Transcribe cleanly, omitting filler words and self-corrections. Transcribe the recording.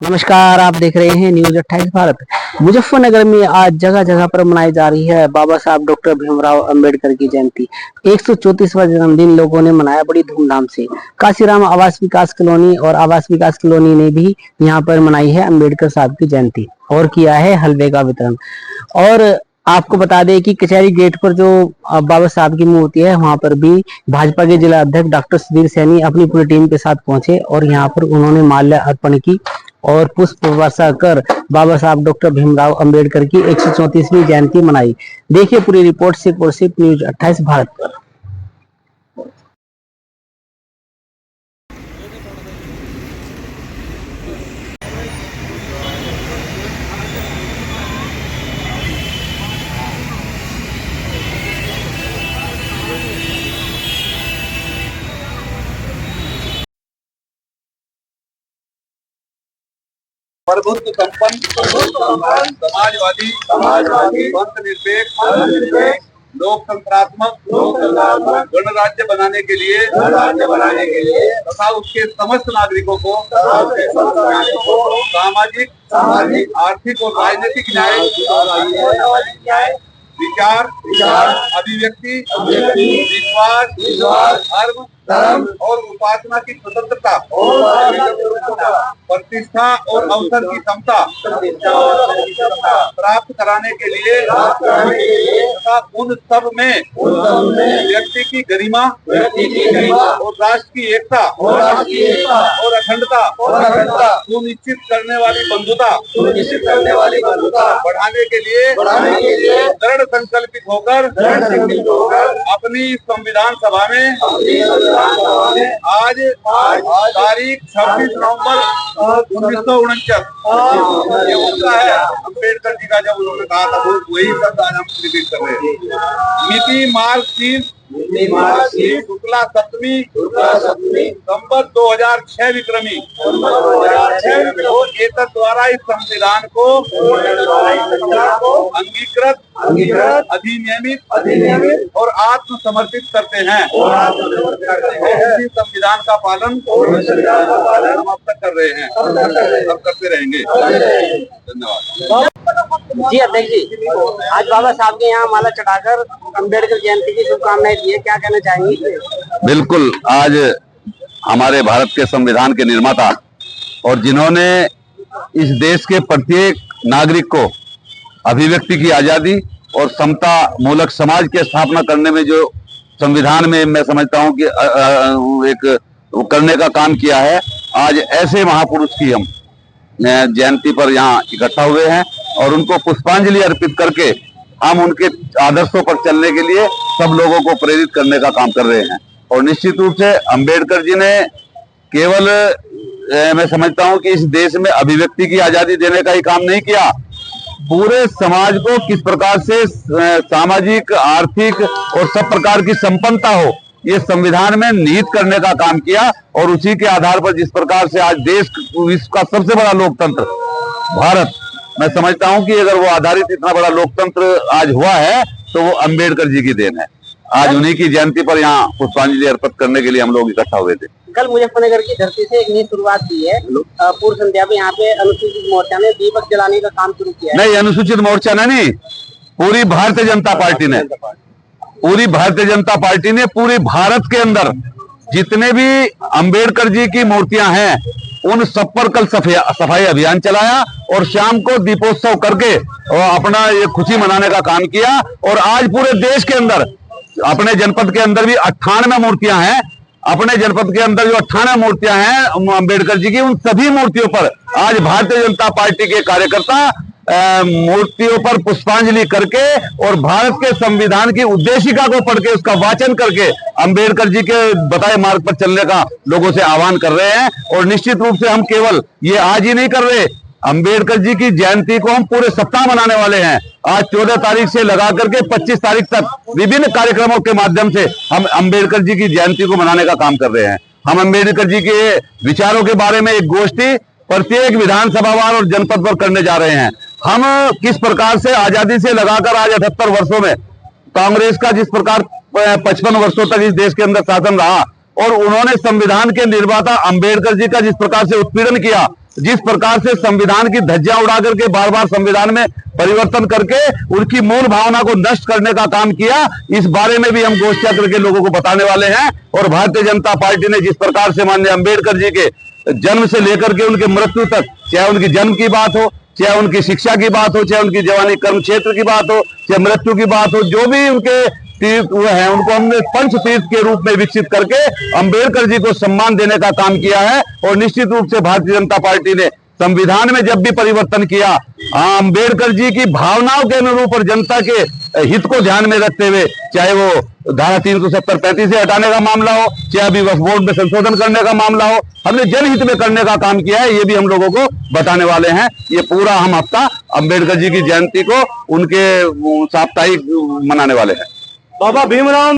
नमस्कार, आप देख रहे हैं न्यूज 28 भारत। मुजफ्फरनगर में आज जगह जगह पर मनाई जा रही है बाबा साहब डॉक्टर भीमराव अंबेडकर की जयंती। 134वां जन्मदिन लोगों ने मनाया बड़ी धूमधाम से। काशीराम आवास विकास कॉलोनी और आवास विकास कॉलोनी ने भी यहां पर मनाई है अंबेडकर साहब की जयंती और किया है हलवे का वितरण। और आपको बता दें कि कचहरी गेट पर जो बाबा साहब की मूर्ति है वहां पर भी भाजपा के जिला अध्यक्ष डॉक्टर सुधीर सैनी अपनी पूरी टीम के साथ पहुंचे और यहां पर उन्होंने माल्य अर्पण की और पुष्प वर्षा कर बाबा साहब डॉक्टर भीमराव अंबेडकर की 134वीं जयंती मनाई। देखिए पूरी रिपोर्ट सिर्फ और सिर्फ न्यूज 28 भारत पर। प्रभुत्व संपन्न समाजवादी धर्मनिरपेक्ष लोकतंत्रात्मक गणराज्य बनाने के लिए तथा उसके समस्त नागरिकों को सामाजिक आर्थिक और राजनीतिक न्याय विचार अभिव्यक्ति विश्वास धर्म और उपासना की स्वतंत्रता प्रतिष्ठा और अवसर की समता प्राप्त कराने के लिए तथा उन सब में व्यक्ति की गरिमा और राष्ट्र की एकता और अखंडता सुनिश्चित करने वाली बंधुता बढ़ाने के लिए दृढ़ संकल्पित होकर अपनी संविधान सभा में आज तारीख 26 नवंबर 1949 ये उसका है अम्बेडकर जी का, जब उन्होंने कहा था वही शब्द आज हम रिपीट कर रहे हैं। मिति मार्च 30 शुक्ला सप्तमी संवत 2006 विक्रमी एतद द्वारा इस संविधान को अंगीकृत अधिनियमित और आत्मसमर्पित करते हैं। इसी संविधान का पालन हम अब तक कर रहे हैं, अब करते रहेंगे। धन्यवाद। जी अध्यक्ष जी, आज बाबा साहब के यहाँ माला चढ़ाकर अंबेडकर जयंती की शुभकामनाएं दी है, क्या कहना चाहेंगे? बिल्कुल, आज हमारे भारत के संविधान के निर्माता और जिन्होंने इस देश के प्रत्येक नागरिक को अभिव्यक्ति की आजादी और समता मूलक समाज की स्थापना करने में जो संविधान में मैं समझता हूं कि एक करने का काम किया है, आज ऐसे महापुरुष की हम जयंती पर यहाँ इकट्ठा हुए हैं और उनको पुष्पांजलि अर्पित करके हम उनके आदर्शों पर चलने के लिए सब लोगों को प्रेरित करने का काम कर रहे हैं। और निश्चित रूप से अंबेडकर जी ने केवल मैं समझता हूं कि इस देश में अभिव्यक्ति की आजादी देने का ही काम नहीं किया, पूरे समाज को किस प्रकार से सामाजिक आर्थिक और सब प्रकार की संपन्नता हो ये संविधान में निहित करने का काम किया। और उसी के आधार पर जिस प्रकार से आज देश विश्व का सबसे बड़ा लोकतंत्र भारत, मैं समझता हूं कि अगर वो आधारित इतना बड़ा लोकतंत्र आज हुआ है तो वो अंबेडकर जी की देन है। आज उन्हीं की जयंती पर यहाँ पुष्पांजलि अर्पित करने के लिए हम लोग इकट्ठा हुए थे। कल मुजफ्फरनगर की धरती से एक नई शुरुआत की है। पूर्व संध्या में यहाँ पे अनुसूचित मोर्चा ने दीपक जलाने का काम शुरू किया है। नहीं, अनुसूचित मोर्चा ने नहीं, पूरी भारतीय जनता पार्टी ने, पूरी भारतीय जनता पार्टी ने पूरे भारत के अंदर जितने भी अंबेडकर जी की मूर्तियां हैं उन सब पर कल सफाई अभियान चलाया और शाम को दीपोत्सव करके और अपना ये खुशी मनाने का काम किया। और आज पूरे देश के अंदर अपने जनपद के अंदर भी 98 मूर्तियां हैं, अपने जनपद के अंदर जो 98 मूर्तियां हैं अंबेडकर जी की, उन सभी मूर्तियों पर आज भारतीय जनता पार्टी के कार्यकर्ता मूर्तियों पर पुष्पांजलि करके और भारत के संविधान की उद्देशिका को पढ़ के उसका वाचन करके अंबेडकर जी के बताए मार्ग पर चलने का लोगों से आह्वान कर रहे हैं। और निश्चित रूप से हम केवल ये आज ही नहीं कर रहे, अंबेडकर जी की जयंती को हम पूरे सप्ताह मनाने वाले हैं। आज 14 तारीख से लगा करके 25 तारीख तक विभिन्न कार्यक्रमों के माध्यम से हम अंबेडकर जी की जयंती को मनाने का काम कर रहे हैं। हम अंबेडकर जी के विचारों के बारे में एक गोष्ठी प्रत्येक विधानसभावार और जनपद पर करने जा रहे हैं। हम किस प्रकार से आजादी से लगाकर आज 78 वर्षों में कांग्रेस का जिस प्रकार 55 वर्षों तक इस देश के अंदर शासन रहा और उन्होंने संविधान के निर्माता अंबेडकर जी का जिस प्रकार से उत्पीड़न किया, जिस प्रकार से संविधान की धज्जियां उड़ा करके बार बार संविधान में परिवर्तन करके उनकी मूल भावना को नष्ट करने का काम किया, इस बारे में भी हम गोष्ठियां करके लोगों को बताने वाले हैं। और भारतीय जनता पार्टी ने जिस प्रकार से माननीय अंबेडकर जी के जन्म से लेकर के उनके मृत्यु तक, चाहे उनकी जन्म की बात हो, चाहे उनकी शिक्षा की बात हो, चाहे उनकी जवानी कर्म क्षेत्र की बात हो, चाहे मृत्यु की बात हो, जो भी उनके तीर्थ हुए हैं उनको हमने पंच तीर्थ के रूप में विकसित करके अंबेडकर जी को सम्मान देने का काम किया है। और निश्चित रूप से भारतीय जनता पार्टी ने संविधान में जब भी परिवर्तन किया, अंबेडकर जी की भावनाओं के अनुरूप और जनता के हित को ध्यान में रखते हुए, चाहे वो धारा 370-35 से हटाने का मामला हो, चाहे अभी वक्फ बोर्ड में संशोधन करने का मामला हो, हमने जनहित में करने का काम किया है। ये भी हम लोगों को बताने वाले हैं। ये पूरा हम हफ्ता अंबेडकर जी की जयंती को उनके साप्ताहिक मनाने वाले हैं। बाबा भीमराव